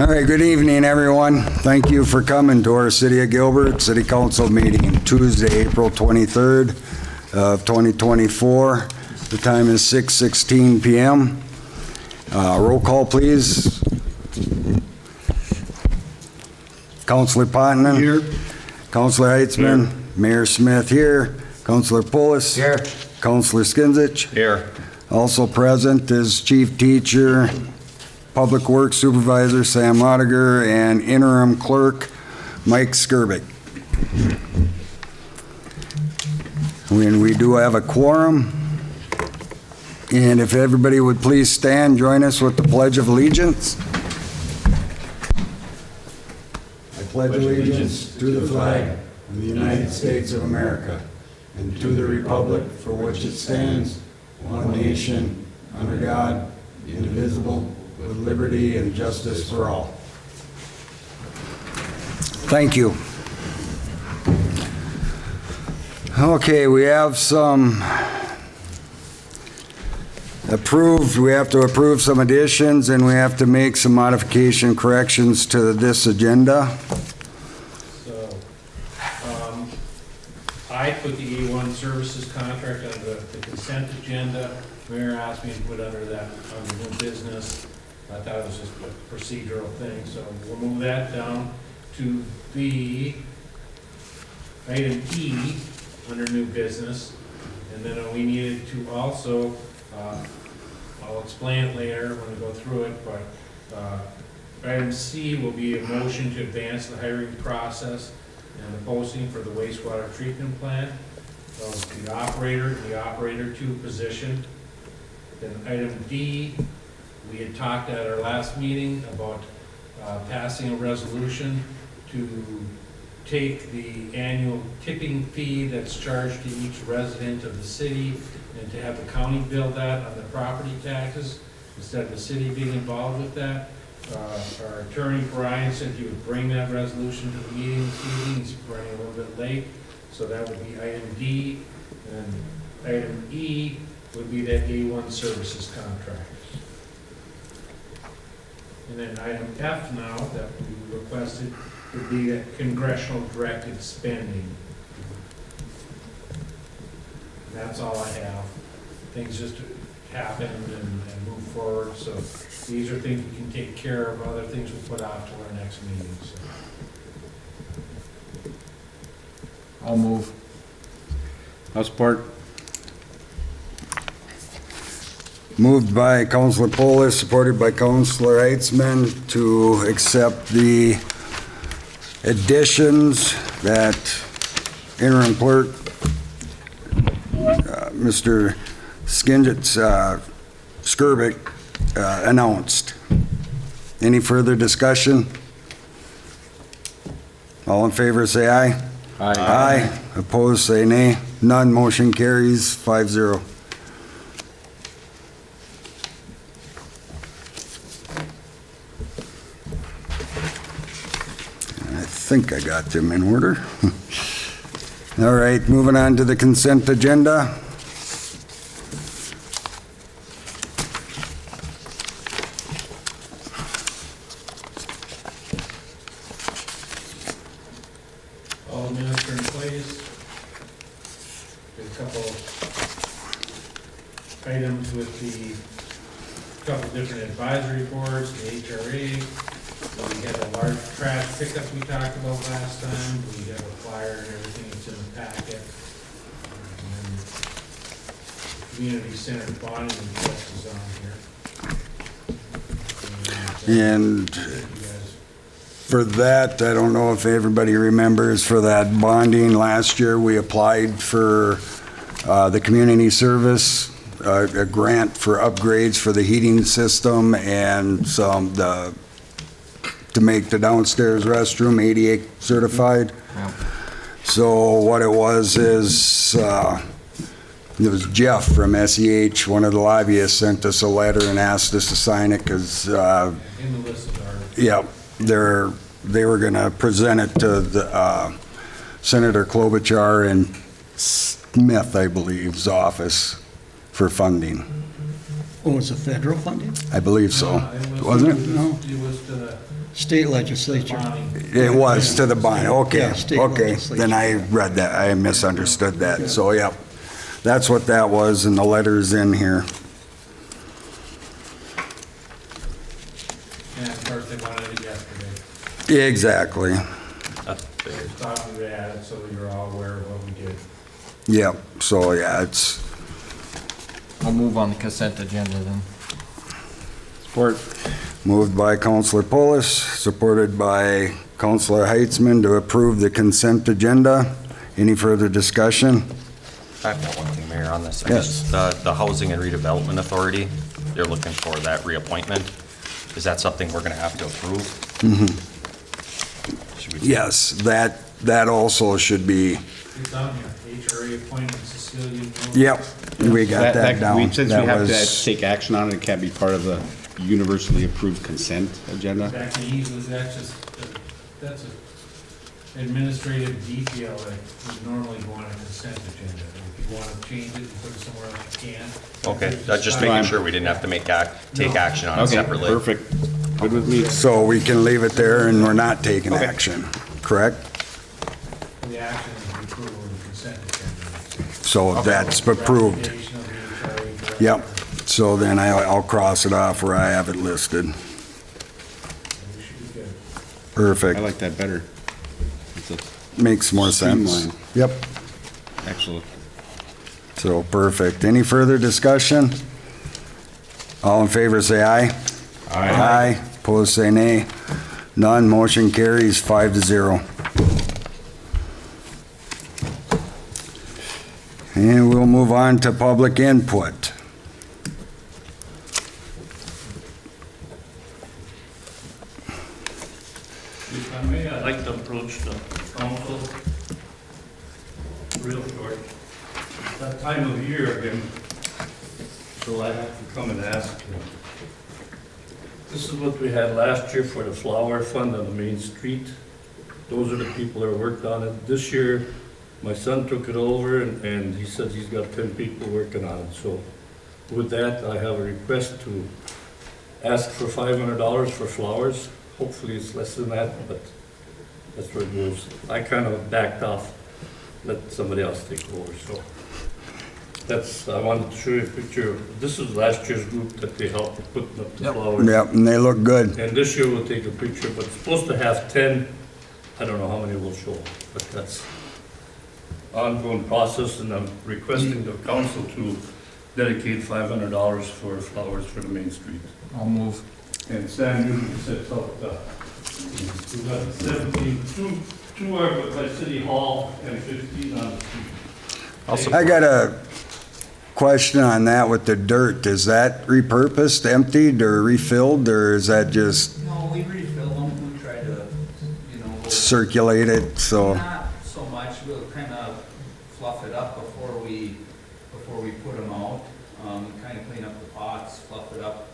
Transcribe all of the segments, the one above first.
All right, good evening, everyone. Thank you for coming to our City of Gilbert City Council meeting, Tuesday, April 23rd of 2024. The time is 6:16 p.m. Roll call, please. Councilor Potenon. Here. Councilor Heitzman. Here. Mayor Smith here. Councilor Pullis. Here. Councilor Skinzich. Here. Also present is Chief Teacher, Public Works Supervisor Sam Ottiger, and Interim Clerk Mike Skirbick. We do have a quorum, and if everybody would please stand, join us with the Pledge of Allegiance. I pledge allegiance to the flag of the United States of America and to the republic for which it stands, one nation, under God, indivisible, with liberty and justice for all. Thank you. Okay, we have some approved, we have to approve some additions, and we have to make some modification corrections to this agenda. So, I put the A1 services contract on the consent agenda. Mayor asked me to put under that, under new business. I thought it was just a procedural thing, so we'll move that down to the item E under new business. And then we needed to also, I'll explain it later when we go through it, but item C will be a motion to advance the hiring process and the posting for the wastewater treatment plant of the operator 2 position. Then item D, we had talked at our last meeting about passing a resolution to take the annual tipping fee that's charged to each resident of the city and to have the county bill that on the property taxes instead of the city being involved with that. Our attorney Brian said he would bring that resolution to the meeting this evening. He's running a little bit late, so that would be item D. And item E would be that A1 services contract. And then item F now that we requested would be that congressional directed spending. And that's all I have. Things just happened and move forward. So these are things we can take care of. Other things we'll put out to our next meeting. So. I'll move. I'll support. Moved by Councilor Polis, supported by Councilor Heitzman to accept the additions that interim clerk, Mr. Skirbick announced. Any further discussion? All in favor say aye. Aye. Aye. Opposed say nay. None. Motion carries 5-0. I think I got them in order. All right, moving on to the consent agenda. All the minutes are in place. There's a couple items with the couple different advisory boards, the HRA. We had a large trash pickup we talked about last time. We have a flyer and everything that's in the packet. And then community center bonding request is on here. And for that, I don't know if everybody remembers, for that bonding last year, we applied for the community service, a grant for upgrades for the heating system and some, to make the downstairs restroom ADA certified. Yeah. So what it was is, it was Jeff from SEH, one of the lobbyists, sent us a letter and asked us to sign it because, in the list of our yeah, they were going to present it to the Senator Klobuchar and Smith, I believe's office for funding. Oh, it's a federal funding? I believe so. it was, Wasn't it? No. It was the State legislature. bonding. It was to the bond, okay, Yeah, state okay. legislature. Then I read that, I misunderstood that, so, yep. That's what that was, and the letter's in here. And of course, they wanted it yesterday. Exactly, That's They fair. thought we would add it so that you're all aware of what we did. yep, so, yeah, it's, I'll move on the consent agenda then. Support. moved by Counselor Polis, supported by Counselor Heitzman to approve the consent agenda. Any further discussion? I have got one thing, Mayor, on this. I Yes. guess the Housing and Redevelopment Authority, they're looking for that reappointment. Is that something we're gonna have to approve? Should we- Yes, that also should be, It's on here, HRA appointment Cecilia. yep, we got that down. Since we That have was- to take action on it, it can't be part of the universally approved consent agenda. That can easily, that's a administrative detail that would normally go on a consent agenda. If you want to change it and put it somewhere else, you can. Okay, that's just making sure we didn't have to take action on it Okay, separately. perfect. Good with me. So we can leave it there and we're not taking Okay. action, correct? The action is the approval of the consent agenda. So that's approved. Recommendation of the HRA director. Yep, so then I'll cross it off where I have it listed. We should be good. Perfect, I like that better. It's a makes more sense. Streamline. Yep, excellent. so perfect. Any further discussion? All in favor, say aye. Aye. Opposed, say nay. None, motion carries 5-0. And we'll move on to public input. If I may, I'd like to approach the council real short. It's that time of year again, so I have to come and ask you. This is what we had last year for the flower fund on the main street. Those are the people that worked on it. This year, my son took it over and he said he's got 10 people working on it. So with that, I have a request to ask for $500 for flowers. Hopefully it's less than that, but that's where it goes. I kind of backed off, let somebody else take over, so. That's, I wanted to show you a picture. This is last year's group that they helped putting up the flowers. Yep, and they look good. And this year we'll take a picture, but it's supposed to have 10. I don't know how many will show, but that's ongoing process, and I'm requesting the council to dedicate $500 for flowers for the main street. I'll move. And Sam usually sets up we've got 17, two are by City Hall and 15 on the street. I got a question on that with the dirt. Is that repurposed, emptied, or refilled, or is that just No, we refill them, we try to, circulate it, so? not so much, we'll kind of fluff it up before we put them out. Kind of clean up the pots, fluff it up,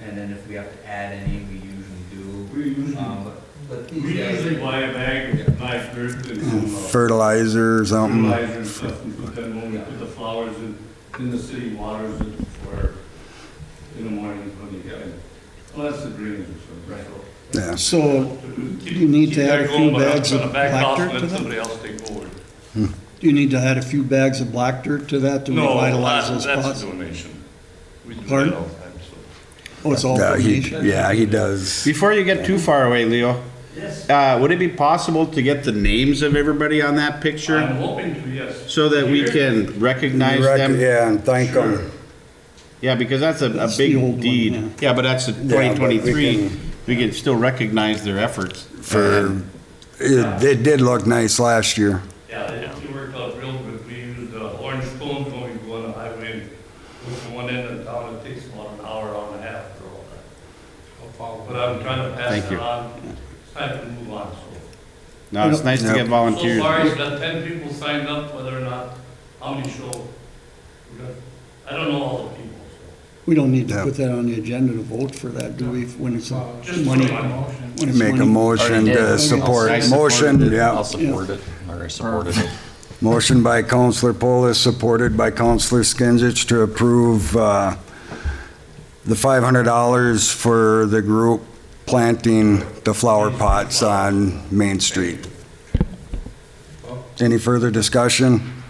and then if we have to add any, we usually do. We usually, But these we guys. usually buy a bag of nice dirt and some Fertilizer or something? fertilizer and stuff, and put them when we put the flowers in the city, waters it for, in the morning when you get it. Well, that's the drainage or something, so. Yeah. So Keep- you need keep to add that a few going, but I'm bags of gonna back black off dirt and to let that? somebody else take over. Do you need to add a few bags of black dirt to that to No, revitalize those that's spots? a donation. We do that Pardon? all the time, so. Oh, it's all donation? Yeah, he does. Before you get too far away, Leo, Yes. would it be possible to get the names of everybody on that I'm picture hoping to, yes. so that we Here. can recognize them? Yeah, and thank them. Yeah, because that's a That's the old big one, deed. yeah. Yeah, but that's the but we 2023. can- We can still recognize their efforts. For, it did look nice last year. Yeah, it worked out real good. We used orange cones when we go on the highway and go from one end of town. It takes about an hour, hour and a half for all that. But I'm trying to pass Thank it you. on. It's time to move on, so. No, it's nice to Yep. get volunteers. So far, he's got 10 people signed up, whether or not, how many show? We got, I don't know all the people, so. We don't need to Yeah. put that on the agenda to vote for that, do we, when it's Just money? put it on. when it's Make a money? motion Already to did. support. I supported Motion, it. yeah. I'll support it, or I supported it. Motion by Counselor Polis, supported by Counselor Skinsich to approve the $500 for the group planting the flower pots on Main Street. Any further discussion?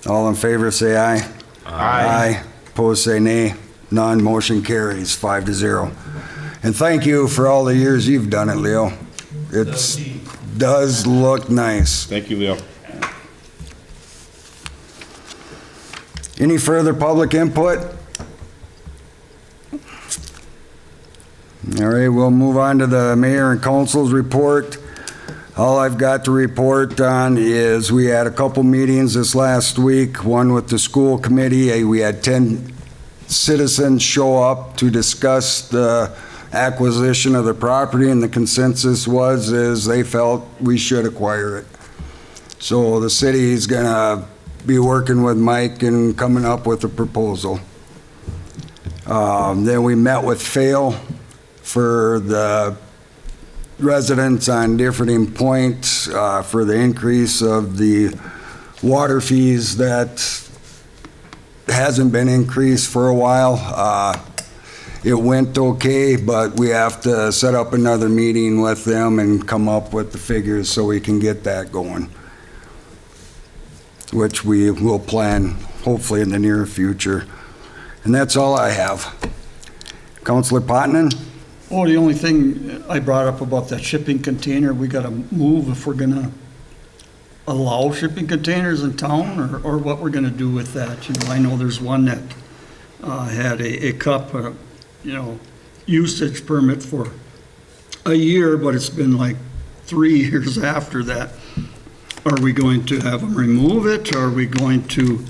All in favor, say aye. Aye. Opposed, say nay. None, motion carries 5-0. And thank you for all the years you've done it, Leo. It does look nice. Thank you, Leo. Any further public input? All right, we'll move on to the mayor and council's report. All I've got to report on is we had a couple meetings this last week, one with the school committee. We had 10 citizens show up to discuss the acquisition of the property, and the consensus is they felt we should acquire it. So the city's gonna be working with Mike and coming up with a proposal. Then we met with Phil for the residents on Differting Point for the increase of the water fees that hasn't been increased for a while. It went okay, but we have to set up another meeting with them and come up with the figures so we can get that going, which we will plan hopefully in the near future. And that's all I have. Councilor Potenon? Oh, the only thing I brought up about that shipping container, we gotta move if we're gonna allow shipping containers in town, or what we're gonna do with that. You know, I know there's one that had a cup, usage permit for a year, but it's been like 3 years after that. Are we going to have them remove it? Are we going to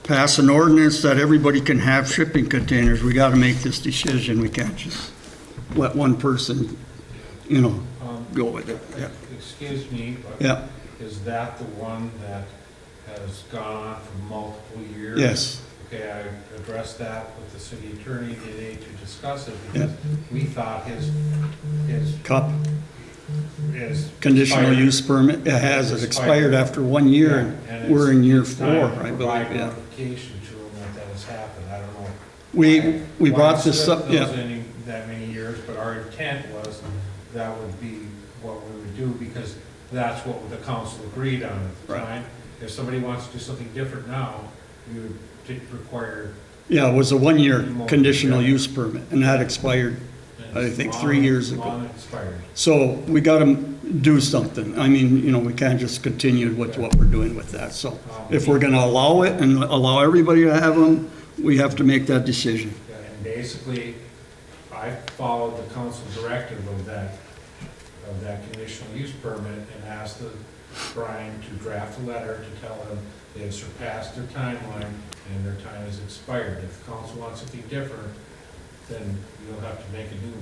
pass an ordinance that everybody can have shipping containers? We gotta make this decision. We can't just let one person, go with it. Yeah. Excuse me, but Yeah. is that the one that has gone on for multiple years? Yes. Okay, I addressed that with the city attorney today to discuss it, because we thought his Cup, is. conditional expired. use permit, it has, it expired after 1 year, Yeah, and we're in year it's time 4, to I believe, provide yeah. notification to them that has happened, I don't know. We why brought this it up, goes yeah, that many years, but our intent was that would be what we would do, because that's what the council agreed on at the Right. time. If somebody wants to do something different now, we would require. yeah, it was a 1-year More, conditional yeah. use permit, and that expired. and I it's think long- 3 years ago. long expired. So we gotta do something. I mean, we can't just continue with what we're doing with that. So if we're gonna allow it and allow everybody to have them, we have to make that decision. Yeah, and basically, I followed the council directive of that conditional use permit and asked Brian to draft a letter to tell them they have surpassed their timeline and their time has expired. If the council wants something different, then you'll have to make a new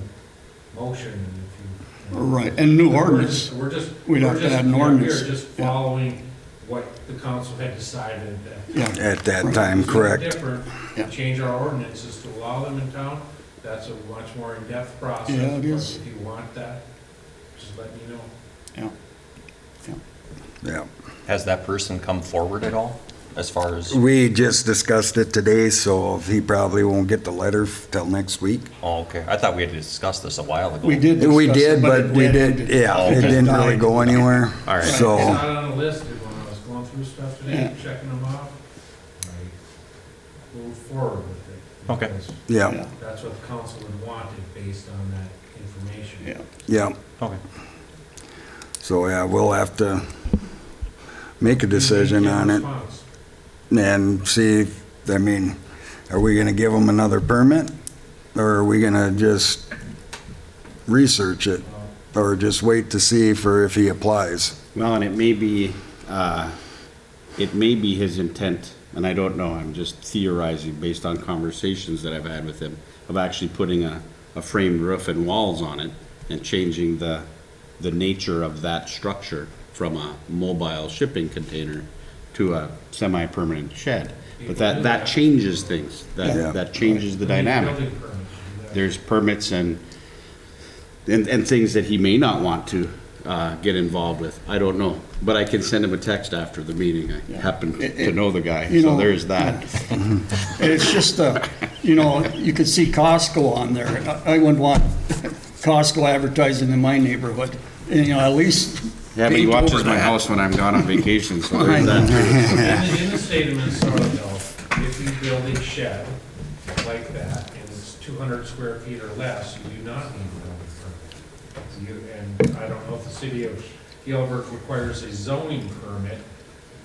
motion. If you. Right, and new ordinance. We're just. We'd have to add an ordinance. We're just Yeah. following what the council had decided that. Yeah, At that time, correct. Different, Yeah. change our ordinances to allow them in town. That's a much more in-depth process. Yeah, it is. But if you want that, just let me know. yeah. Yeah. Has that person come forward at all, as far as, We just discussed it today, so he probably won't get the letter till next week. oh, okay, I thought we had discussed this a while ago. We did We discuss did, it, but it we didn't- did, yeah, Oh, it okay. didn't really Died. go anywhere. All right. It's So, not on the list, and when I was going through stuff today, Yeah. checking them off, I moved forward with it. Okay. because yeah, That's what the council had wanted based on that information. Yeah. yeah. Okay. So, yeah, we'll have to make a decision Give on it response. and see, are we gonna give him another permit? Or are we gonna just research it? Or just wait to see for if he applies? Well, and it may be his intent, and I don't know, I'm just theorizing based on conversations that I've had with him, of actually putting a framed roof and walls on it and changing the nature of that structure from a mobile shipping container to a semi-permanent shed. But that changes things, Yeah. that changes the We need dynamic. building permits to do that. There's permits and things that he may not want to get involved with. I don't know, but I can send him a text after the meeting. I happen to know the guy, You so know, there's that. It's just, you could see Costco on there. I wouldn't want Costco advertising in my neighborhood. And, you know, at least. Yeah, but he paint watches over my that. house when I'm gone on vacation, so there's I that. know. In the state of Minnesota, though, if you build a shed like that, and it's 200 square feet or less, you do not need a building permit. And I don't know if the city of Gilbert requires a zoning permit.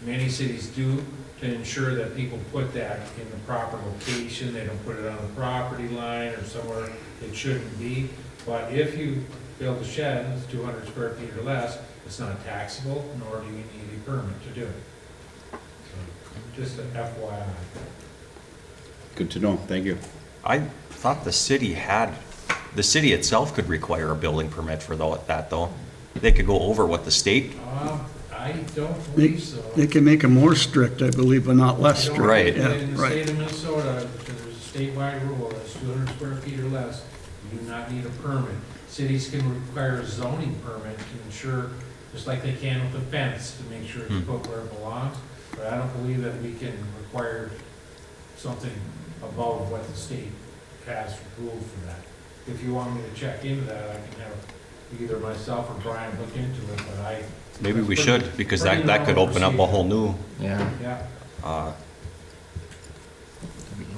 Many cities do, to ensure that people put that in the proper location. They don't put it on the property line or somewhere it shouldn't be. But if you build a shed that's 200 square feet or less, it's not taxable, nor do you need a permit to do it. So, just an FYI. Good to know, thank you. I thought the city itself could require a building permit for that, though. They could go over what the state, I don't They believe so. they can make them more strict, I believe, but not less I don't strict. Right. think that Yeah, in the right. state of Minnesota, there's a statewide rule, that's 200 square feet or less, you do not need a permit. Cities can require a zoning permit to ensure, just like they can with the fence, to make sure it's put where it belongs. But I don't believe that we can require something above what the state has ruled for that. If you want me to check into that, I can have either myself or Brian look into it, but I. maybe we that's pretty- should, because pretty that could normal open up a whole new, Yeah. Yeah, uh,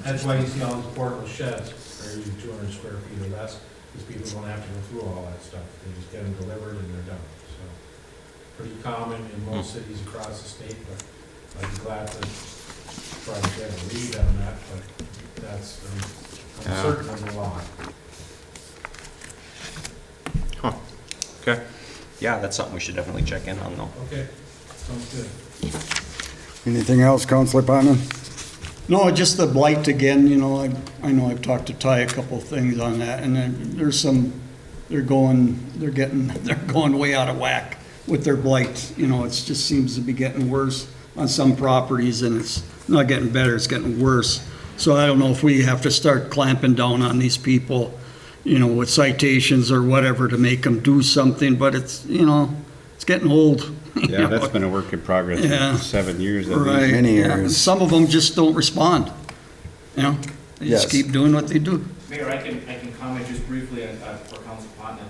that's why you see all these portable sheds are usually 200 square feet or less, because people don't have to go through all that stuff. They just get them delivered and they're done, so. Pretty common in most cities across the state, but I'd be glad to try to get a read on that, but that's, I'm certain there's a lot. okay. Yeah, that's something we should definitely check in on, though. Okay, sounds good. Anything else, Counselor Ponman? No, just the blight again, you know, I know I've talked to Ty a couple of things on that, and then there's some, they're going way out of whack with their blight. You know, it just seems to be getting worse on some properties, and it's not getting better, it's getting worse. So I don't know if we have to start clamping down on these people, you know, with citations or whatever to make them do something, but it's, you know, it's getting old. you Yeah, that's know. been a work in progress Yeah. for 7 years. at least. Right. Many yeah. years. Some of them just don't respond, you know? They just Yes. keep doing what they do. Mayor, I can comment just briefly for Council Putnam.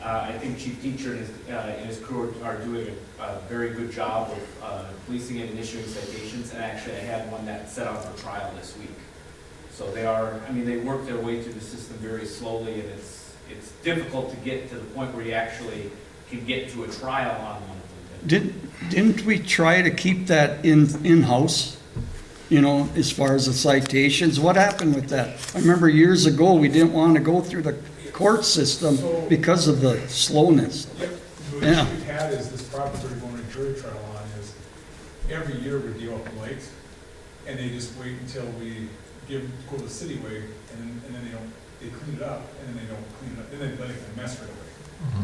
I think Chief Teacher and his crew are doing a very good job of policing and issuing citations, and actually I had one that set out for trial this week. So they are, I mean, they work their way through the system very slowly, and it's difficult to get to the point where you actually can get to a trial on one of them. Didn't we try to keep that in-house? You know, as far as the citations, what happened with that? I remember years ago, we didn't want to go through the court system because of the slowness. Yep, the Yeah. issue we've had is this property we're going to jury trial on is every year we deal with the lights, and they just wait until we go the city way, and then they clean it up, and then they don't clean it up, then they let it mess right away.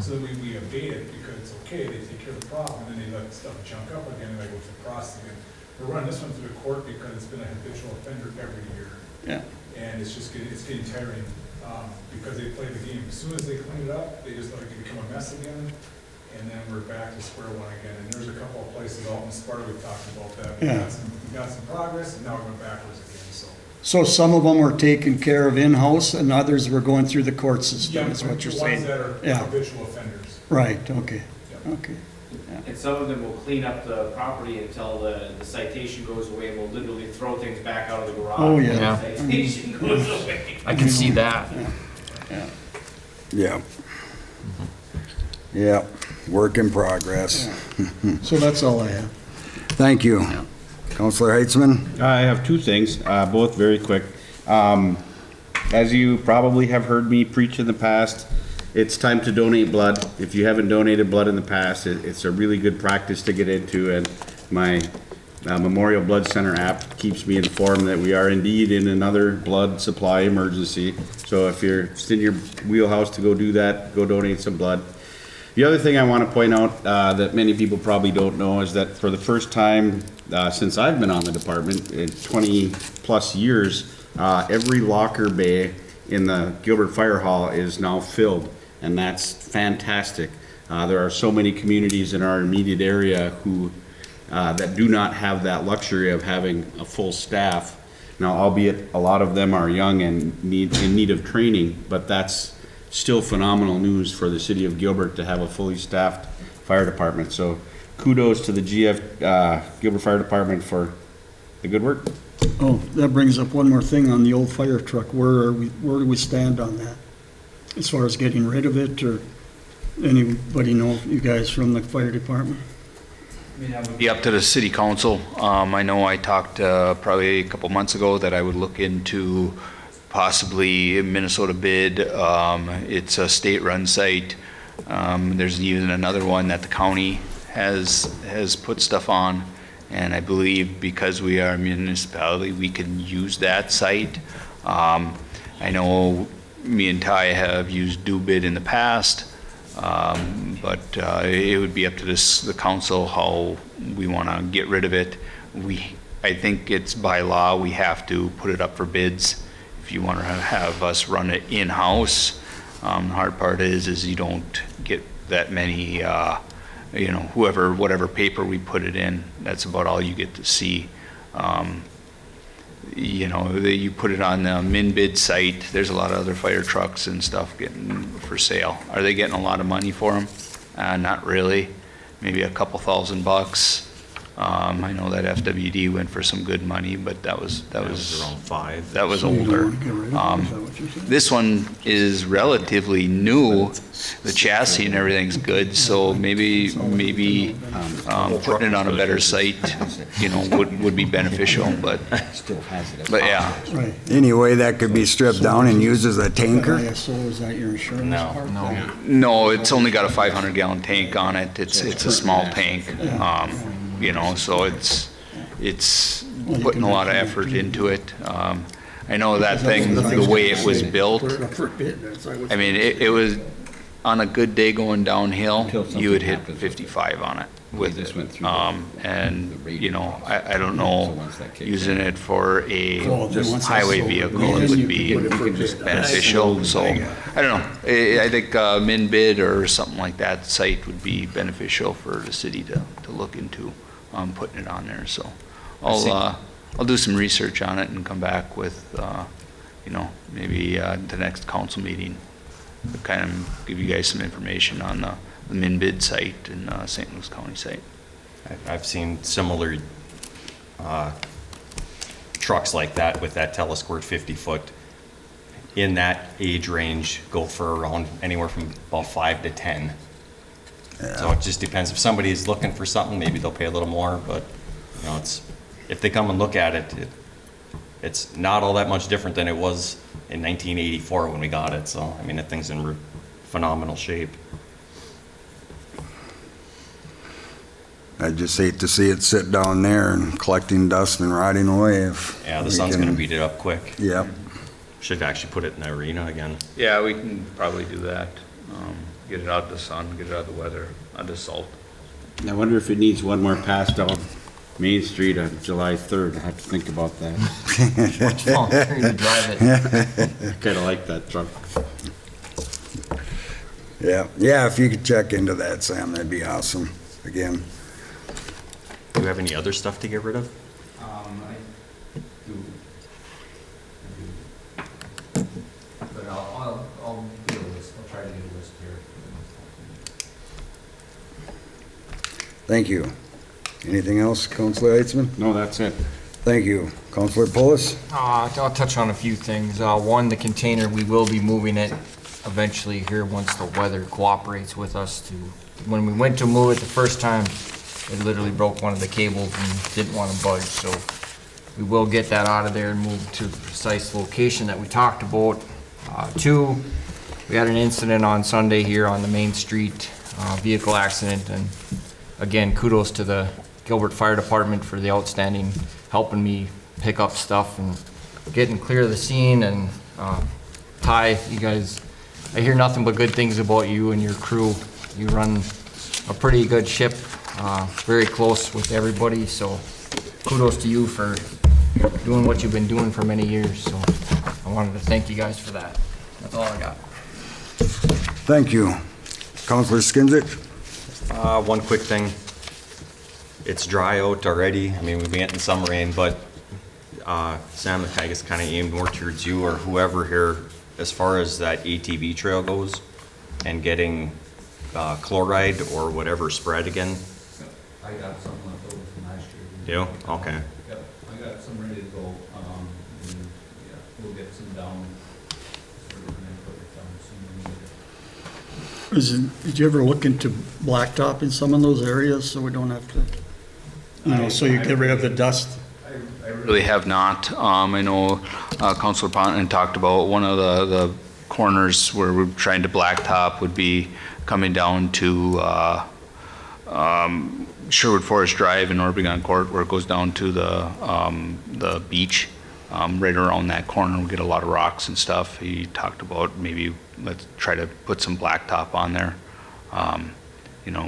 So then we abate it because it's okay, they take care of the problem, and then they let stuff junk up again, and they go through the process again. We're running this one through the court because it's been a habitual offender every year. Yeah. And it's getting tiring, because they play the game. As soon as they clean it up, they just let it become a mess again, and then we're back to square one again. And there's a couple of places out in Sparta we've talked about that. Yeah. We got some progress, and now we're going backwards again, so. So some of them were taken care of in-house and others were going through the court system, Yeah, is what you're the saying? ones that are Yeah. habitual offenders. Right, okay, Yeah. okay. And some of them will clean up the property until the citation goes away, and will literally throw things back out of the garage. Oh, yeah. when Yeah. the citation goes away. I can see that. Yeah. Yeah, work in progress. So that's all I have. Thank you. Yeah. Counselor Heitzman? I have two things, both very quick. As you probably have heard me preach in the past, it's time to donate blood. If you haven't donated blood in the past, it's a really good practice to get into, and my Memorial Blood Center app keeps me informed that we are indeed in another blood supply emergency. So if you're just in your wheelhouse to go do that, go donate some blood. The other thing I want to point out that many people probably don't know is that for the first time since I've been on the department, in 20 plus years, every locker bay in the Gilbert Fire Hall is now filled, and that's fantastic. There are so many communities in our immediate area who that do not have that luxury of having a full staff. Now, albeit a lot of them are young and in need of training, but that's still phenomenal news for the city of Gilbert to have a fully staffed fire department. So kudos to the Gilbert Fire Department for the good work. Oh, that brings up one more thing on the old fire truck. Where do we stand on that? As far as getting rid of it, or anybody know, you guys from the fire department? Be up to the city council. I know I talked probably a couple months ago that I would look into possibly a Minnesota bid. It's a state-run site. There's even another one that the county has put stuff on. And I believe because we are a municipality, we can use that site. I know me and Ty have used DoBid in the past. But it would be up to the council how we want to get rid of it. I think it's by law, we have to put it up for bids if you want to have us run it in-house. The hard part is you don't get that many, whatever paper we put it in, that's about all you get to see. You put it on the min bid site, there's a lot of other fire trucks and stuff getting for sale. Are they getting a lot of money for them? Not really, maybe a couple $1,000. I know that FWD went for some good money, but that was around 5. that was So you don't older. wanna get rid of it, is that what you're saying? This one is relatively new. The chassis and everything's good, so maybe putting it on a better site, would be beneficial, but yeah. Right. Anyway, that could be stripped down and used as a tanker? ISO, is that your insurance No. part? No, it's only got a 500-gallon tank on it. It's a small tank, so it's putting a lot of effort into it. I know that thing, the way it was built, I mean, it was, on a good day going downhill, you would hit 55 on it with it. I don't know, using it for a highway vehicle, it would be beneficial, so, I don't know. I think min bid or something like that site would be beneficial for the city to look into, putting it on there, so. I'll do some research on it and come back with, maybe the next council meeting, to kind of give you guys some information on the min bid site and St. Louis County site. I've seen similar trucks like that with that telesquirt 50-foot in that age range go for around anywhere from about 5 to 10. So it just depends. If somebody is looking for something, maybe they'll pay a little more, but if they come and look at it, it's not all that much different than it was in 1984 when we got it. So, I mean, that thing's in phenomenal shape. I just hate to see it sit down there and collecting dust and rotting away. Yeah, the sun's going to beat it up quick. Yep. Should actually put it in the arena again. Yeah, we can probably do that. Get it out of the sun, get it out of the weather, out of salt. I wonder if it needs one more pass down Main Street on July 3rd. I have to think about that. What's wrong? You're gonna drive it. I kind of like that truck. Yeah, if you could check into that, Sam, that'd be awesome, again. Do you have any other stuff to get rid of? I do. But I'll do a list, I'll try to get a list here. Thank you. Anything else, Councilor Heitzman? No, that's it. Thank you. Councilor Pulis? I'll touch on a few things. One, the container, we will be moving it eventually here once the weather cooperates with us to, when we went to move it the first time, it literally broke one of the cables and didn't want to budge, so we will get that out of there and move to the precise location that we talked about. Two, we had an incident on Sunday here on the Main Street, vehicle accident, and again, kudos to the Gilbert Fire Department for the outstanding helping me pick up stuff and getting clear of the scene. And Ty, you guys, I hear nothing but good things about you and your crew. You run a pretty good ship, very close with everybody, so kudos to you for doing what you've been doing for many years. So I wanted to thank you guys for that. That's all I got. Thank you. Councilor Skinsich? One quick thing. It's dry out already. I mean, we've been getting some rain, but Sam, I guess kind of aimed more towards you or whoever here. as far as that ATV trail goes and getting chloride or whatever spread again? I got some left over from last year. You? Okay. Yep, I got some ready to go, and, yeah, we'll get some down. So we're gonna put it down soon. Did you ever look into blacktopping some of those areas so we don't have to, so you get rid of the dust? I Really have not. I know Councilor Ponton talked about one of the corners where we're trying to blacktop would be coming down to Sherwood Forest Drive in Orbegon Court, where it goes down to the beach. Right around that corner, we get a lot of rocks and stuff. He talked about maybe let's try to put some blacktop on there.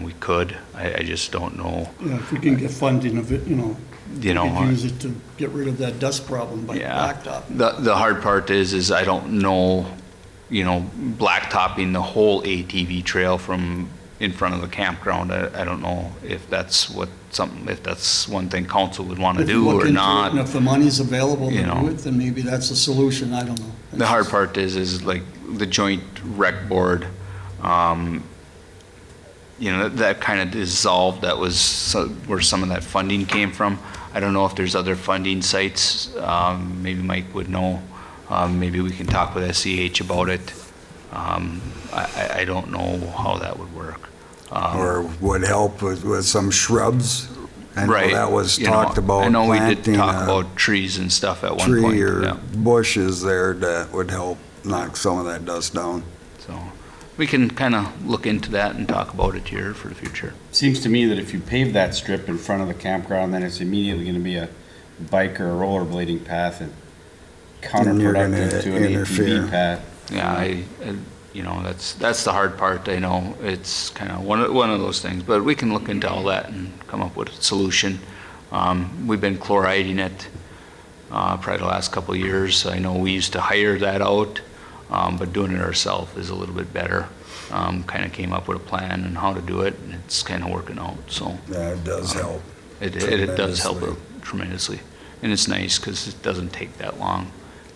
We could. I just don't know. Yeah, if we can get funding of it, we could know, use it to get rid of that dust problem by Yeah. blacktopping. The hard part is I don't know, blacktopping the whole ATV trail from in front of the campground. I don't know if that's if that's one thing council would want to If you do look or into it, not. and if the money's available to You know. do it, then maybe that's a solution, I don't know. The hard part is like the joint rec board, that kind of dissolved. That was where some of that funding came from. I don't know if there's other funding sites. Maybe Mike would know. Maybe we can talk with SEH about it. I don't know how that would work. Or would help with some shrubs. I know Right. that was talked about. I know we did planting talk a about trees and stuff at one point. tree or yeah. bushes there that would help knock some of that dust down. So we can kind of look into that and talk about it here for the future. Seems to me that if you pave that strip in front of the campground, then it's immediately gonna be a bike or a rollerblading path and And you're gonna counterproductive to an interfere. ATV path. Yeah, that's the hard part. I know it's kind of one of those things, but we can look into all that and come up with a solution. We've been chloriding it probably the last couple of years. I know we used to hire that out, but doing it ourselves is a little bit better. Kind of came up with a plan and how to do it, and it's kind of working out. So Yeah, it does help. it does help tremendously, and it's nice because it doesn't take that long.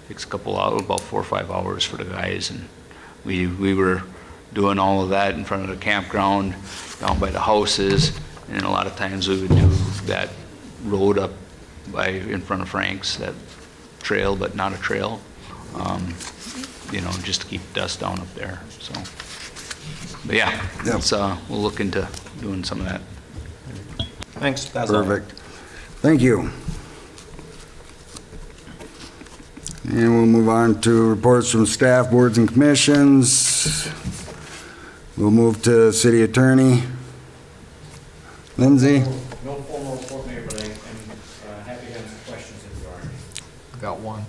It takes a couple hours, about 4 or 5 hours for the guys, and we were doing all of that in front of the campground, down by the houses, and a lot of times we would do that road up in front of Frank's, that trail, but not a trail, just to keep dust down up there. So, but yeah, Yep. we'll look into doing some of that. Thanks. That's all. Perfect. Thank you. And we'll move on to reports from staff, boards, and commissions. We'll move to city attorney. Lindsay? No formal report made, but I'm happy to answer questions if you are. Got one.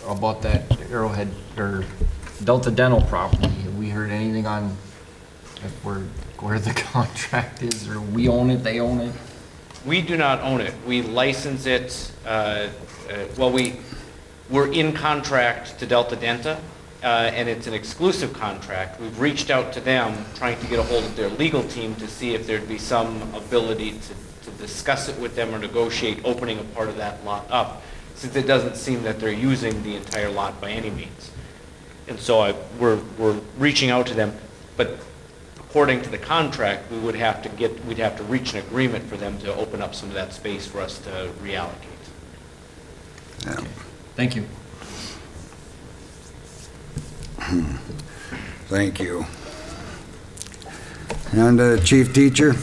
About that Arrowhead or Delta Dental property. Have we heard anything on where the contract is, or we own it, they own it? We do not own it. We license it, we're in contract to Delta Denta, and it's an exclusive contract. We've reached out to them, trying to get a hold of their legal team to see if there'd be some ability to discuss it with them or negotiate opening a part of that lot up, since it doesn't seem that they're using the entire lot by any means. And so we're reaching out to them, but according to the contract, we'd have to reach an agreement for them to open up some of that space for us to reallocate. Yeah. Thank you. Thank you. And chief teacher? The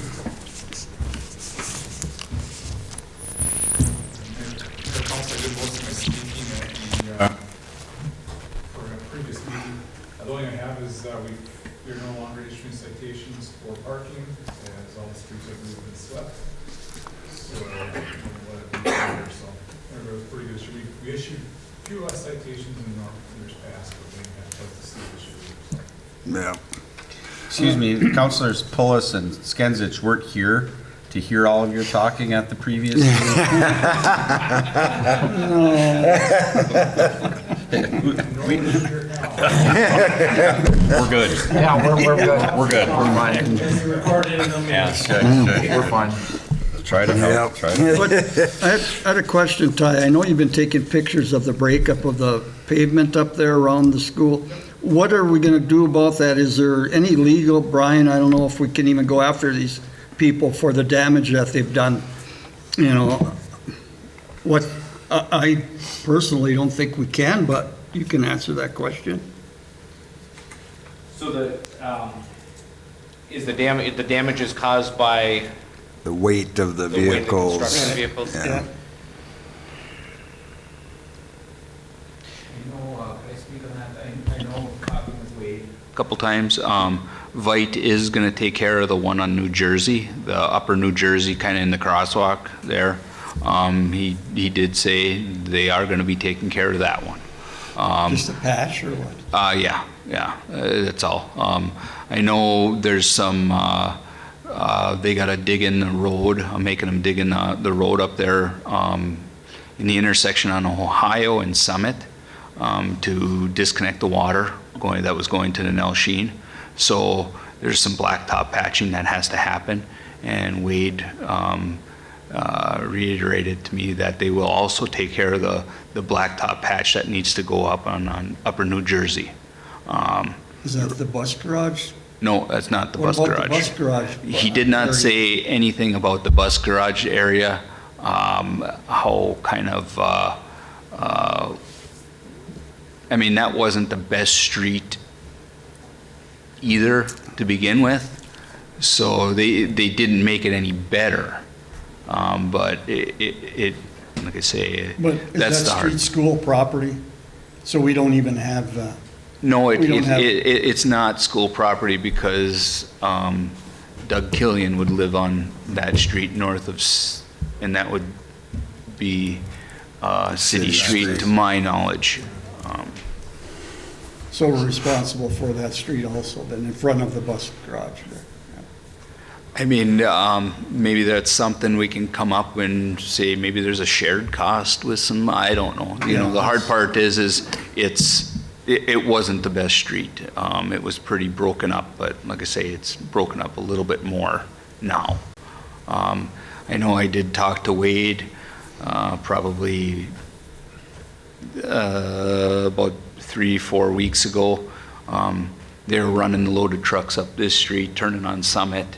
council did most of my speaking at for a previous meeting. The only thing I have is we're no longer issuing citations for parking, as all the streets have moved and swept. So, it was pretty good. We issued a few less citations than years past, but we have to see the issue. Yeah. Excuse me, Councilors Pullis and Skenzich weren't here to hear all of your talking at the previous meeting. We're good. Yeah, we're good. We're good. We're fine. Recorded in the Yeah, minutes. good. We're fine. Try to help, Yep. try to. But I had a question, Ty. I know you've been taking pictures of the breakup of the pavement up there around the school. What are we going to do about that? Is there any legal, Brian, I don't know if we can even go after these people for the damage that they've done. You know, what, I personally don't think we can, but you can answer that question. So the damage is caused by The weight of the the weight of the vehicles. construction vehicles? Yeah. Can I speak on that? I know talking with Wade, Couple times. Vite is going to take care of the one on New Jersey, the upper New Jersey, kind of in the crosswalk there. He did say they are going to be taking care of that one. Just a patch or what? Yeah, that's all. I know there's some, they gotta dig in the road. I'm making them dig in the road up there, in the intersection on Ohio and Summit, to disconnect the water that was going to the Nelshin. So there's some blacktop patching that has to happen, and Wade, reiterated to me that they will also take care of the blacktop patch that needs to go up on upper New Jersey. Is that the bus garage? No, that's not the What bus about garage. the bus garage? He did not area? say anything about the bus garage area, how kind of, I mean, that wasn't the best street either to begin with, so they didn't make it any better. But it, like I say, But is that's that the hard. street school property? So we don't even have, No, we don't have- it's not school property because Doug Killian would live on that street north of, and that would be City Street to my knowledge. so we're responsible for that street also, then in front of the bus garage there. I mean, maybe that's something we can come up and say, maybe there's a shared cost with some, I don't know. You know, the hard part is it wasn't the best street. It was pretty broken up, but like I say, it's broken up a little bit more now. I know I did talk to Wade, probably about 3-4 weeks ago. They were running loaded trucks up this street, turning on Summit,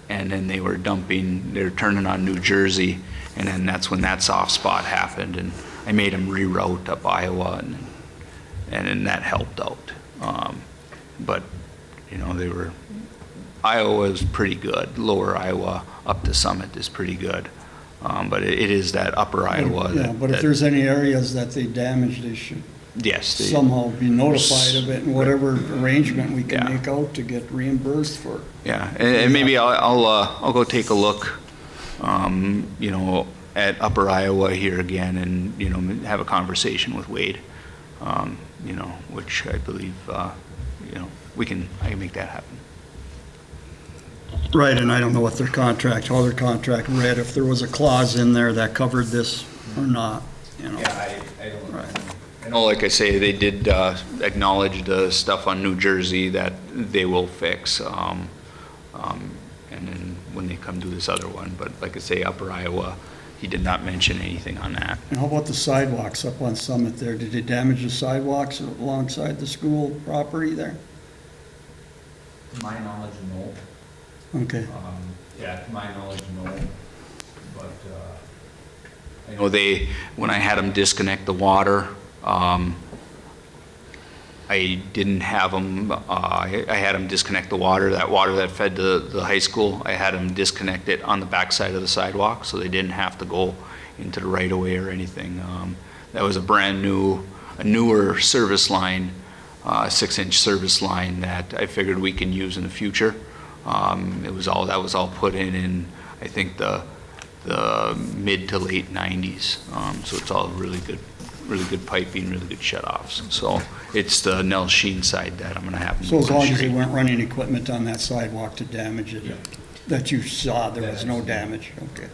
and then they were turning on New Jersey, and then that's when that soft spot happened, and I made them reroute up Iowa, and then that helped out. But, you know, Iowa is pretty good. Lower Iowa up to Summit is pretty good. But it is that upper Iowa Yeah, but if there's any areas that they damage, they should yes, somehow be notified of it, and whatever arrangement we can Yeah. make out to get reimbursed for it. yeah, and maybe I'll go take a look, you know, at upper Iowa here again, and you know, have a conversation with Wade, you know, which I believe, you know, I can make that happen. Right, and I don't know what how their contract read, if there was a clause in there that covered this or not, you know. yeah, I don't know. Right. I know, like I say, they did acknowledge the stuff on New Jersey that they will fix, and then when they come do this other one, but like I say, upper Iowa, he did not mention anything on that. And how about the sidewalks up on Summit there? Did they damage the sidewalks alongside the school property there? To my knowledge, no. Okay. Yeah, to my knowledge, no. But, I know when I had them disconnect the water, I didn't have them, I had them disconnect the water that fed the high school. I had them disconnect it on the backside of the sidewalk, so they didn't have to go into the right of way or anything. That was a newer service line, 6-inch service line that I figured we can use in the future. That was all put in I think the mid to late 90s. So it's all really good piping, really good shut-offs. So it's the Nelshin side that I'm gonna have them So as go long as they straight. weren't running equipment on that sidewalk to damage it, that you saw, there was no damage, okay.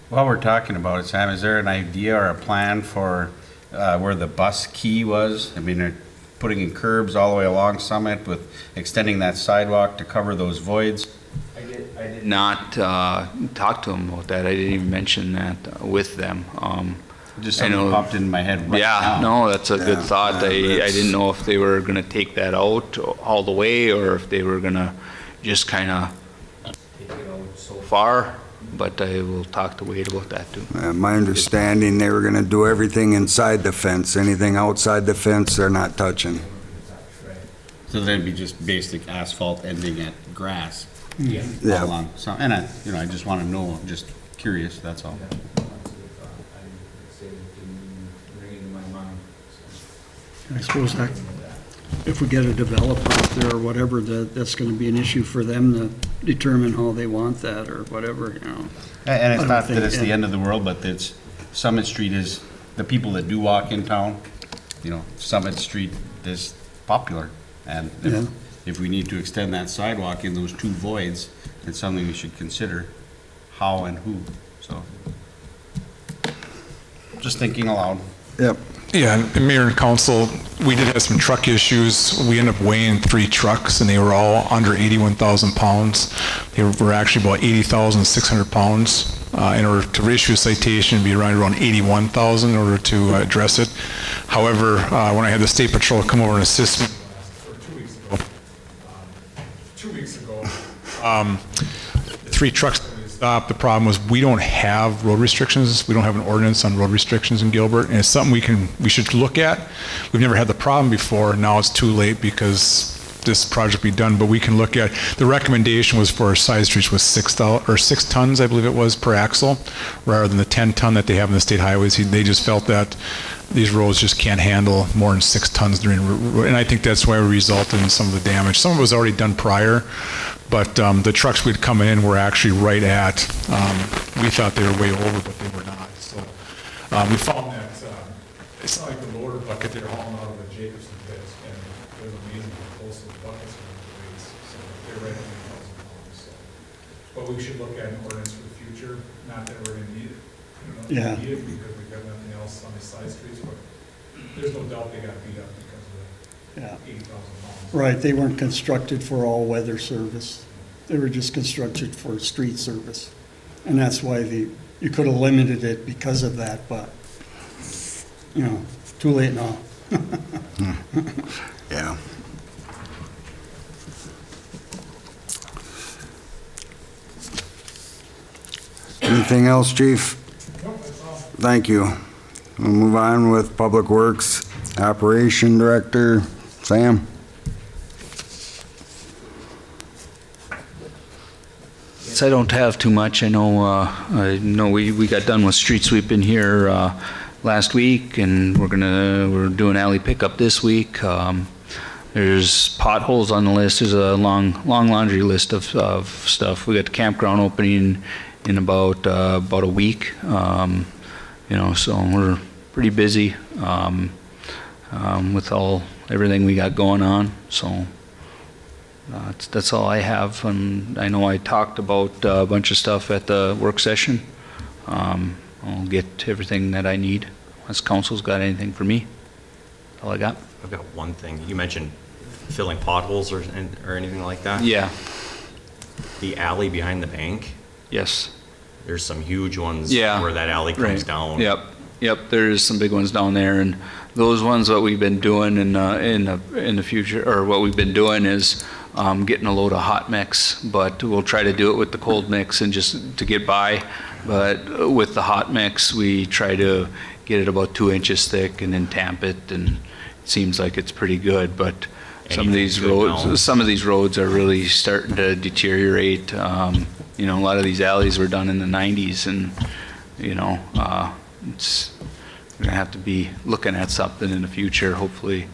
While we're talking about it, Sam, is there an idea or a plan for where the bus key was? I mean, they're putting in curbs all the way along Summit with extending that sidewalk to cover those voids. I I did not talk to them about that. I didn't even mention that with them. Just I something know- popped in my head right Yeah, now. no, that's a good Yeah, thought. yeah, I that's- didn't know if they were gonna take that out all the way, or if they were gonna just kinda take it out so far, but I will talk to Wade about that too. My understanding, they were gonna do everything inside the fence. Anything outside the fence, they're not touching. So then it'd be just basic asphalt ending at grass. Yeah. All along. So, and I just wanna know, I'm just curious, that's all. I suppose that, if we get a developer out there or whatever, that's gonna be an issue for them to determine how they want that or whatever, you know. And it's I not don't that think- it's the end of the world, but it's, Summit Street is, the people that do walk in town, you know, Summit Street is popular. And Yeah. if we need to extend that sidewalk in those two voids, it's something we should consider, how and who, so. Just thinking aloud. Yep. Yeah, and Mayor and Council, we did have some truck issues. We ended up weighing 3 trucks, and they were all under 81,000 pounds. They were actually about 80,600 pounds. In order to issue a citation, it'd be around 81,000 in order to address it. However, when I had the State Patrol come over and assist me, Or 2 weeks ago, 3 trucks stopped. The problem was we don't have road restrictions. We don't have an ordinance on road restrictions in Gilbert, and it's something we should look at. We've never had the problem before. Now it's too late because this project be done, but we can look at, the recommendation was for our side streets was 6 tons, I believe it was, per axle, rather than the 10 ton that they have in the state highways. They just felt that these roads just can't handle more than 6 tons during, and I think that's why it resulted in some of the damage. Some of it was already done prior, but the trucks we'd come in were actually right at, we thought they were way over, but they were not. So we found that it's not like the loader bucket they're hauling out of the Jacobson pit, and there's amazing how close those buckets are to the weights, so they're right at 1,000 pounds. So. But we should look at an ordinance for the future, not that we're gonna need it. We don't Yeah. Mm-hmm. need it because we've got nothing else on the side streets, but there's no doubt they got beat up because of Yeah. the 80,000 pounds. Right, they weren't constructed for all-weather service. They were just constructed for street service. And that's why you could have limited it because of that, but, you know, too late now. Yeah. Anything else, Chief? Thank you. We'll move on with Public Works Operation Director, Sam. I don't have too much. I know we got done with street sweeping here last week, and we're doing alley pickup this week. There's potholes on the list. There's a long laundry list of stuff. We got the campground opening in about a week. So we're pretty busy with everything we got going on. So. That's all I have, and I know I talked about a bunch of stuff at the work session. I'll get everything that I need. Unless council's got anything for me, that's all I got. I've got one thing. You mentioned filling potholes or anything like that? Yeah, The alley behind the bank, yes, there's some huge ones yeah. where that alley comes Right. down. Yep, there's some big ones down there, and those ones, what we've been doing in the future, or what we've been doing is getting a load of hot mix, but we'll try to do it with the cold mix and just to get by. But with the hot mix, we try to get it about 2 inches thick and then tamp it, and it seems like it's pretty good. But some of these roads are really starting to deteriorate. A lot of these alleys were done in the 90s, and it's we're gonna have to be looking at something in the future. Hopefully,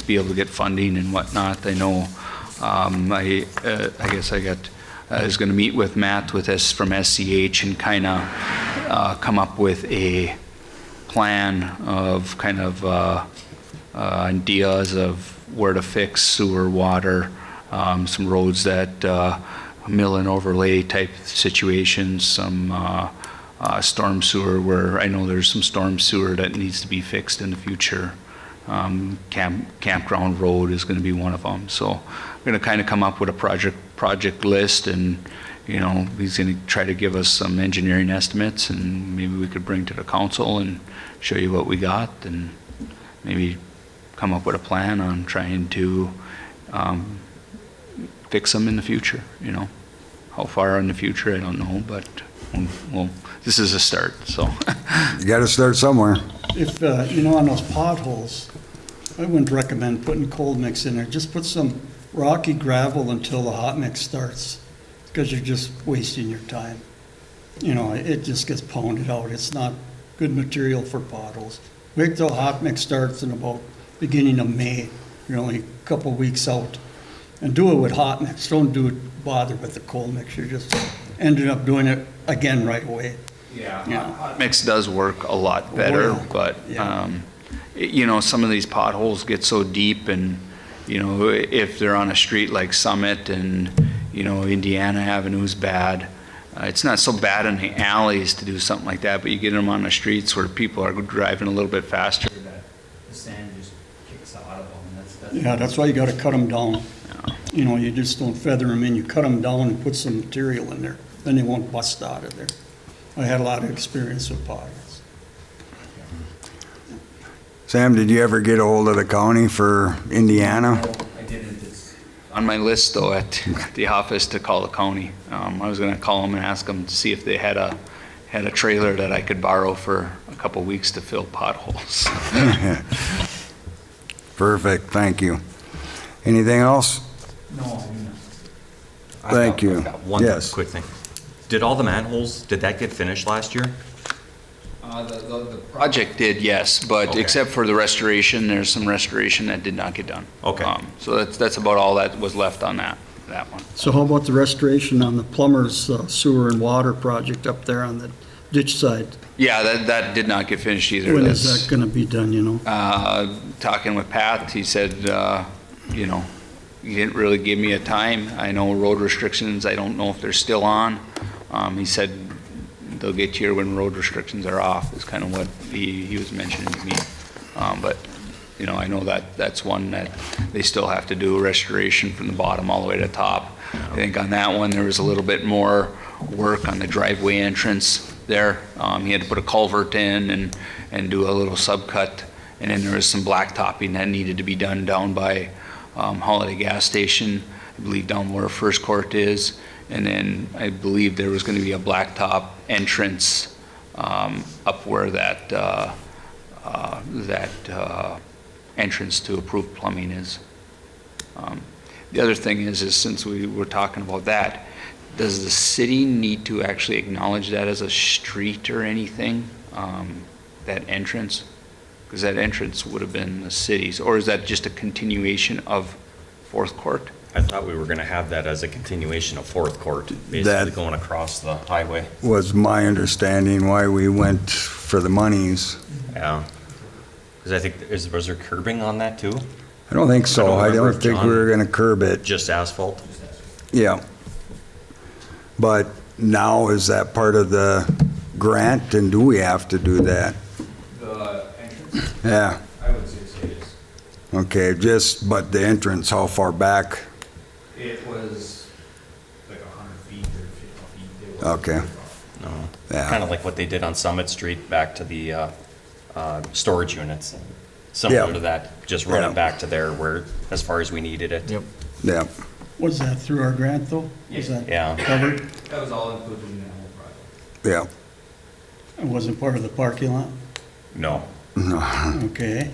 be able to get funding and whatnot. I know. I guess I was going to meet with Matt from SCH and kind of come up with a plan of kind of ideas of where to fix sewer, water, some roads that mill and overlay type situations, some storm sewer where I know there's some storm sewer that needs to be fixed in the future. Campground Road is going to be one of them. So gonna kind of come up with a project list, and, you know, he's gonna try to give us some engineering estimates, and maybe we could bring to the council and show you what we got, and maybe come up with a plan on trying to fix them in the future, you know. How far in the future, I don't know, but, well, this is a start, so. You gotta start somewhere. If, you know, on those potholes, I wouldn't recommend putting cold mix in there. Just put some rocky gravel until the hot mix starts, because you're just wasting your time. You know, it just gets pounded out. It's not good material for potholes. Wait till hot mix starts in about beginning of May. You're only a couple weeks out. And do it with hot mix. Don't bother with the cold mix. You're just ended up doing it again right away. Yeah. Mix does work a lot better, Well, but, yeah. you know, some of these potholes get so deep, and, you know, if they're on a street like Summit and, you know, Indiana Avenue's bad, it's not so bad in the alleys to do something like that, but you get them on the streets where people are driving a little bit faster. The sand just kicks out of them, that's. Yeah, that's why you gotta cut them down. You know, you just don't feather them in. You cut them down and put some material in there. Then they won't bust out of there. I had a lot of experience with potholes. Sam, did you ever get a hold of the county for Indiana? I didn't, it's, On my list, though, at the office to call the county. I was gonna call them and ask them to see if they had a trailer that I could borrow for a couple weeks to fill potholes. Perfect, thank you. Anything else? no, I mean, Thank you. I've got one Yes. quick thing. Did all the manholes, did that get finished last year? The project did, yes, but Okay. except for the restoration, there's some restoration that did not get done. Okay. So that's about all that was left on that one. So how about the restoration on the plumber's sewer and water project up there on the ditch side? Yeah, that did not get finished either. When is That's- that gonna be done, you know? Talking with Pat, he said, you know, he didn't really give me a time. I know road restrictions, I don't know if they're still on. He said they'll get here when road restrictions are off, is kind of what he was mentioning to me. But, you know, I know that's one that they still have to do, restoration from the bottom all the way to the top. I think on that one, there was a little bit more work on the driveway entrance there. He had to put a culvert in and do a little subcut. And then there was some blacktopping that needed to be done down by Holiday Gas Station, I believe down where First Court is. And then I believe there was going to be a blacktop entrance up where that entrance to approved plumbing is. The other thing is since we were talking about that, does the city need to actually acknowledge that as a street or anything, that entrance? Because that entrance would have been the city's, or is that just a continuation of Fourth Court? I thought we were gonna have that as a continuation of Fourth Court, basically That- going across the highway. Was my understanding why we went for the monies. Yeah. Because I think, was there curbing on that too? I don't think so. I don't I remember don't if think we John- were gonna curb it. Just asphalt? Yeah. But now, is that part of the grant, and do we have to do that? the entrance, Yeah, I would say it is. okay, but the entrance, how far back? It was like 100 feet or 50 feet. It wasn't Okay. very far. No. Yeah. Kind of like what they did on Summit Street back to the storage units. Yeah. Similar to that, just running Yeah. back to there where, as far as we needed it. Yep. Yeah, Was that through our grant, though? Was that Yeah. covered? That was all included in that whole project. yeah. It wasn't part of the parking lot? No. Okay.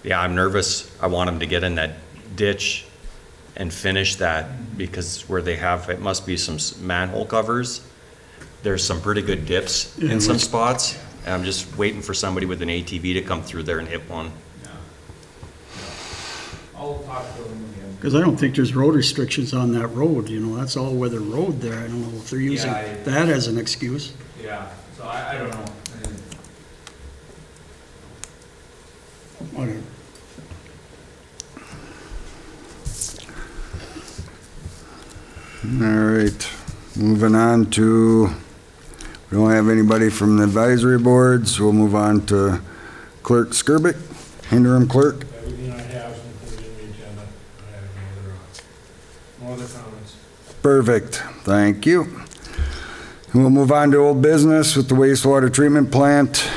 Yeah, I'm nervous. I want them to get in that ditch and finish that because where they have, it must be some manhole covers. There's some pretty good dips Yeah, in some we- spots. And I'm just waiting for somebody with an ATV to come through there and hit one. Yeah. I'll talk to them again. Because I don't think there's road restrictions on that road, you know, that's all weather road there. I don't know if they're using Yeah, that as an excuse. Yeah, so I don't know. Whatever. All right, moving on to, we don't have anybody from the advisory boards, we'll move on to Clerk Skirbick, interim clerk. Everything I Perfect, thank you. We'll move on to old business with the wastewater treatment plant.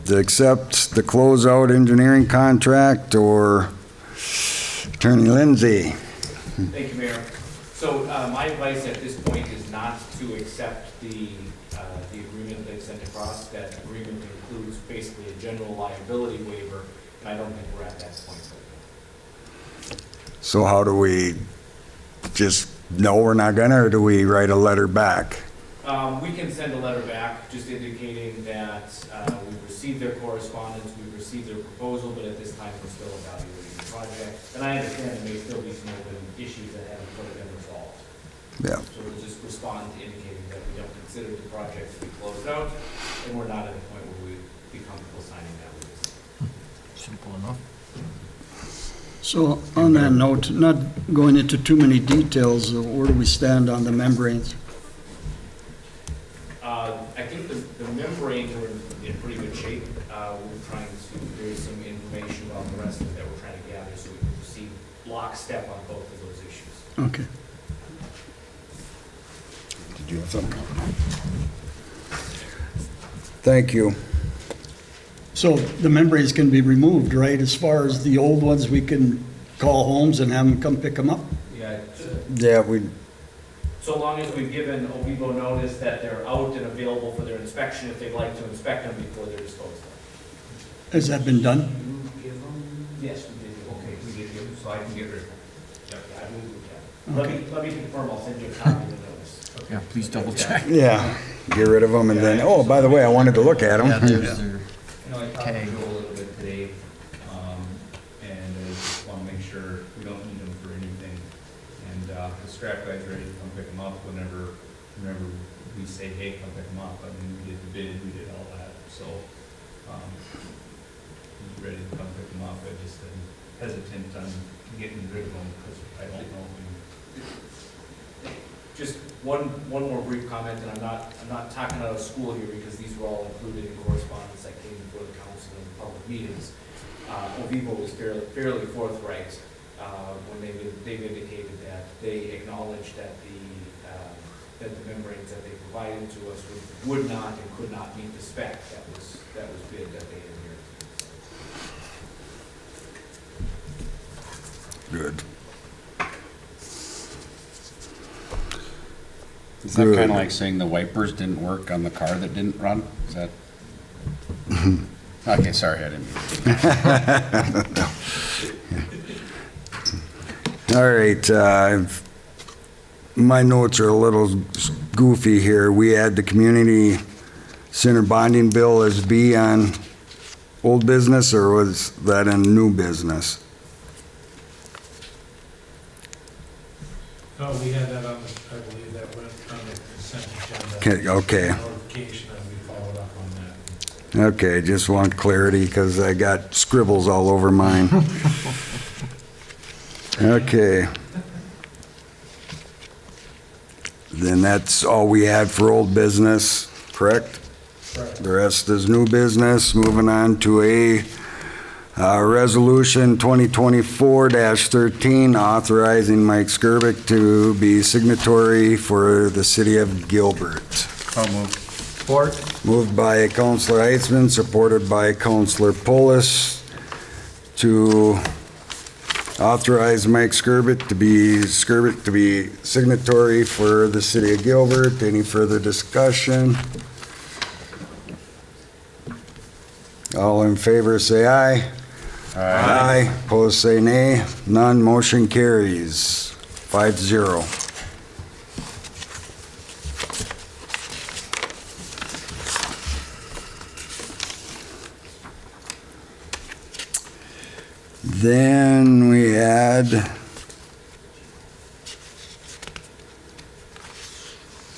To accept the closeout engineering contract, or Attorney Lindsay. Thank you, Mayor. So my advice at this point is not to accept the agreement they sent across. That agreement includes basically a general liability waiver, and I don't think we're at that point. So how do we just know we're not gonna, or do we write a letter back? We can send a letter back just indicating that we've received their correspondence, we've received their proposal, but at this time we're still evaluating the project. And I understand there may still be some open issues that haven't fully been resolved. Yeah. So we'll just respond to indicating that we don't consider the project to be closed out, and we're not at a point where we'd be comfortable signing that lease. Simple enough. So on that note, not going into too many details, where do we stand on the membranes? I think the membranes are in pretty good shape. We're trying to, there's some information about the rest of it that we're trying to gather so we can proceed lockstep on both of those issues. Okay. Did you have something? Thank you. So the membranes can be removed, right? As far as the old ones, we can call Holmes and have them come pick them up? Yeah. Yeah, we, So long as we've given Ovivo notice that they're out and available for their inspection, if they'd like to inspect them before they're disposed of. Has that been done? You give them? Yes, we did. Okay, we did give them, so I can get rid of them. Yeah, I believe we can. Let me confirm, I'll send you a copy of the notice. Yeah, please double check. yeah, get rid of them and then, oh, by the way, I wanted to look at them. Yeah, there's their You know, I talked to tag. Joe a little bit today, and I just want to make sure we don't need them for anything. And the scrap guy's ready to come pick them up whenever we say, hey, come pick them up. I mean, we did the bid, we did all that, so he's ready to come pick them up. I just am hesitant on getting rid of them because I don't know. Just one more brief comment, and I'm not talking out of school here because these were all included in correspondence that came before the council and public meetings. Ovivo was fairly forthright when they've indicated that they acknowledged that the membranes that they provided to us would not and could not meet the spec that was bid that they had here. Good. Is that Good. kind of like saying the wipers didn't work on the car that didn't run? Is that? Okay, sorry, I didn't. All right, my notes are a little goofy here. We had the community center bonding bill as B on old business, or was that in new business? Oh, we had that on, I believe that went on the consent agenda. Okay. Notification, and we followed up on that. Okay, just want clarity because I got scribbles all over mine. Okay. Then that's all we had for old business, correct? Correct. The rest is new business. Moving on to Resolution 2024-13, authorizing Mike Skirbick to be signatory for the city of Gilbert. Support. Moved by Councilor Heitzman, supported by Councilor Polis, to authorize Mike Skirbick to be signatory for the city of Gilbert. Any further discussion? All in favor, say aye. Aye. Opposed, say nay. None, motion carries 5-0. Then we had,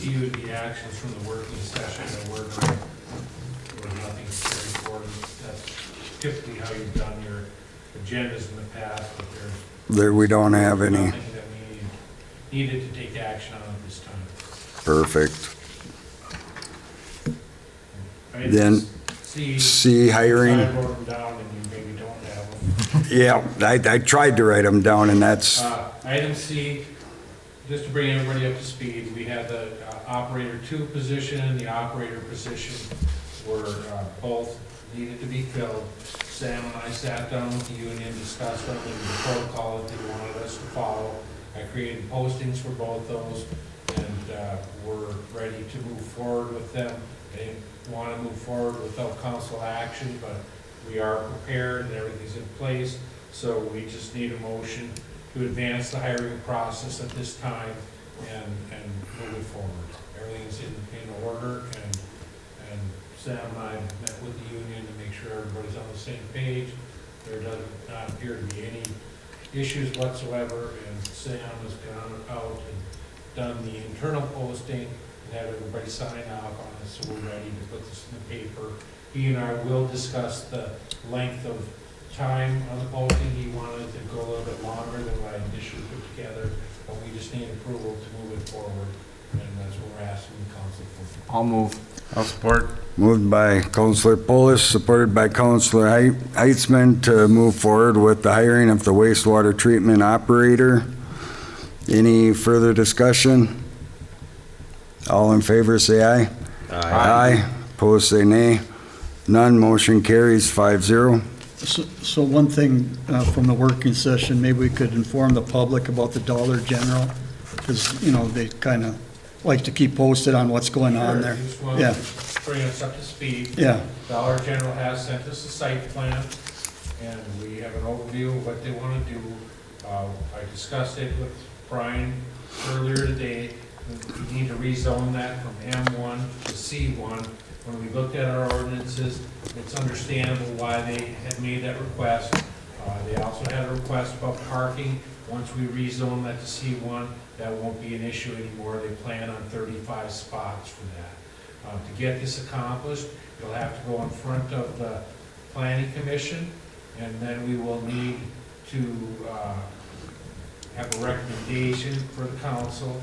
E would be actions from the working session, there were nothing carried forward. That's typically how you've done your agendas in the past, but there's we don't have any. nothing that we needed to take action on at this time. Perfect. Items Then C. C, hiring. I wrote them down and you maybe don't have them. Yeah, I tried to write them down, and that's, Item C, just to bring everybody up to speed, we had the operator 2 position and the operator position were both needed to be filled. Sam and I sat down with the union, discussed them, and the protocol that they wanted us to follow. I created postings for both those, and we're ready to move forward with them. They didn't want to move forward without council action, but we are prepared and everything's in place. So we just need a motion to advance the hiring process at this time and move it forward. Everything's in order, and Sam and I met with the union to make sure everybody's on the same page. There doesn't not appear to be any issues whatsoever, and Sam has gone out and done the internal posting and had everybody sign off on it, so we're ready to put this in the paper. He and I will discuss the length of time on the posting. He wanted to go a little bit longer than what I initially put together, but we just need approval to move it forward, and that's what we're asking the council for. I'll move. I'll support. Moved by Councilor Polis, supported by Councilor Heitzman to move forward with the hiring of the wastewater treatment operator. Any further discussion? All in favor, say aye. Aye. Opposed, say nay. None, motion carries 5-0. So one thing from the working session, maybe we could inform the public about the Dollar General, because, you know, they kind of like to keep posted on what's going on there. Just wanted Yeah, to bring us up to speed. yeah. Dollar General has sent us a site plan, and we have an overview of what they want to do. I discussed it with Brian earlier today. We need to rezone that from M1 to C1. When we looked at our ordinances, it's understandable why they had made that request. They also had a request about parking. Once we rezone that to C1, that won't be an issue anymore. They plan on 35 spots for that. To get this accomplished, it'll have to go in front of the Planning Commission, and then we will need to have a recommendation for the council.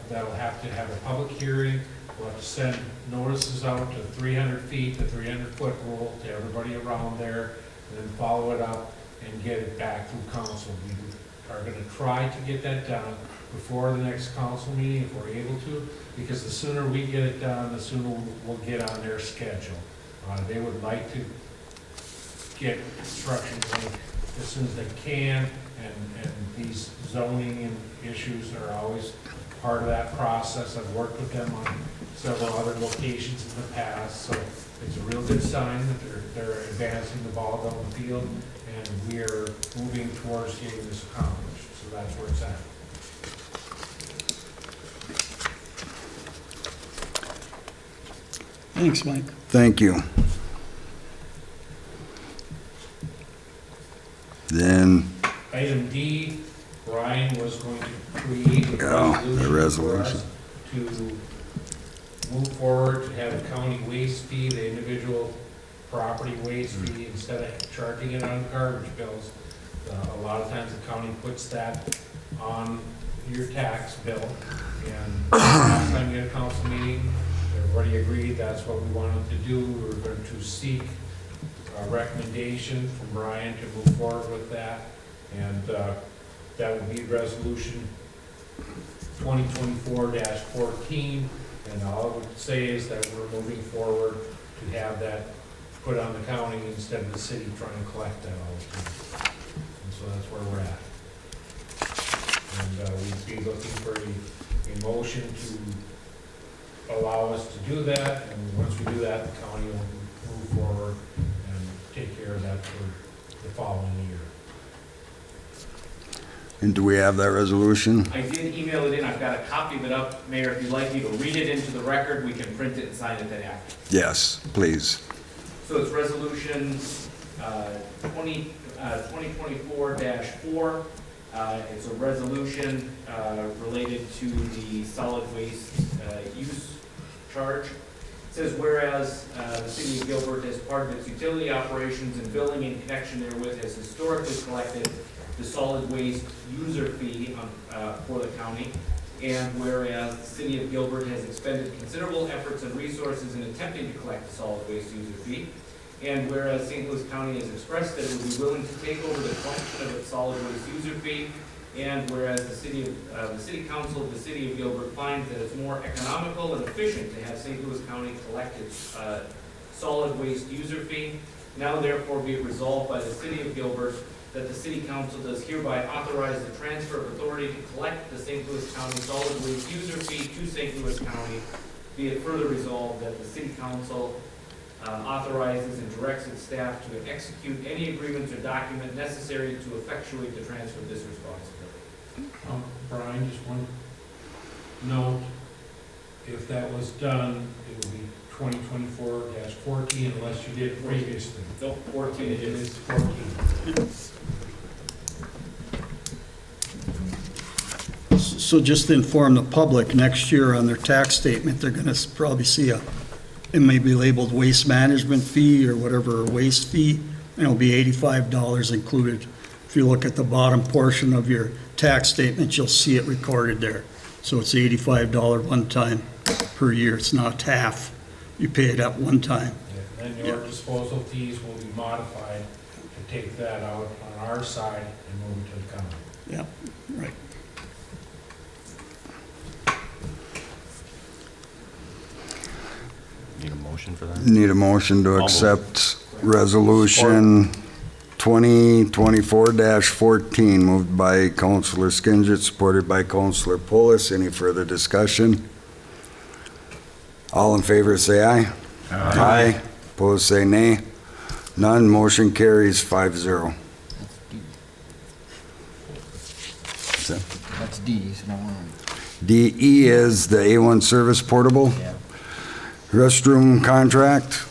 That'll have to have a public hearing. We'll have to send notices out to 300 feet, the 300-foot rule to everybody around there, and then follow it up and get it back through council. We are going to try to get that done before the next council meeting if we're able to, because the sooner we get it done, the sooner we'll get on their schedule. They would like to get construction going as soon as they can, and these zoning issues are always part of that process. I've worked with them on several other locations in the past, so it's a real good sign that they're advancing the ball down the field, and we are moving towards getting this accomplished. So that's where it's at. Thanks, Mike. Thank you. Then, Item D, Brian was going to create the a resolution for resolution. us to move forward to have a county waste fee, the individual property waste fee, instead of charging it on garbage bills. A lot of times the county puts that on your tax bill, and last time we had a council meeting, everybody agreed that's what we wanted to do. We were going to seek a recommendation from Brian to move forward with that, and that would be resolution 2024-14, and all I would say is that we're moving forward to have that put on the county instead of the city trying to collect that all the time. And so that's where we're at. And we'd be looking for a motion to allow us to do that, and once we do that, the county will move forward and take care of that for the following year. and do we have that resolution? I did email it in, I've got a copy of it up. Mayor, if you'd like me to read it into the record, we can print it and sign it then after. Yes, please. So it's resolution 2024-4. It's a resolution related to the solid waste use charge. It says, whereas the city of Gilbert, as part of its utility operations and billing in connection therewith, has historically collected the solid waste user fee for the county, and whereas the city of Gilbert has expended considerable efforts and resources in attempting to collect the solid waste user fee, and whereas St. Louis County has expressed that it would be willing to take over the collection of its solid waste user fee, And whereas the city council of the city of Gilbert finds that it's more economical and efficient to have St. Louis County collect its solid waste user fee, now therefore be it resolved by the city of Gilbert that the city council does hereby authorize the transfer of authority to collect the St. Louis County solid waste user fee to St. Louis County. Be it further resolved that the city council authorizes and directs its staff to execute any agreements or document necessary to effectuate the transfer of this responsibility. Brian, just one note, if that was done, it would be 2024-14 unless you did previously. Nope, 14 it It is. is 14. So just to inform the public, next year on their tax statement, they're gonna probably see it may be labeled waste management fee or whatever, or waste fee, and it'll be $85 included. If you look at the bottom portion of your tax statement, you'll see it recorded there. So it's $85 one time per year, it's not half. You pay it up one time. And then your disposal fees will be modified to take that out on our side and move it to the county. Yep, right. Need a motion for that? Need a motion to move. accept resolution 2024-14, moved by Councilor Skinsich, supported by Councilor Polis. Any further discussion? All in favor, say aye. Aye. Opposed, say nay. None, motion carries 5-0. That's D, so no one. DE is the A1 Service Portable Yeah. Restroom Contract.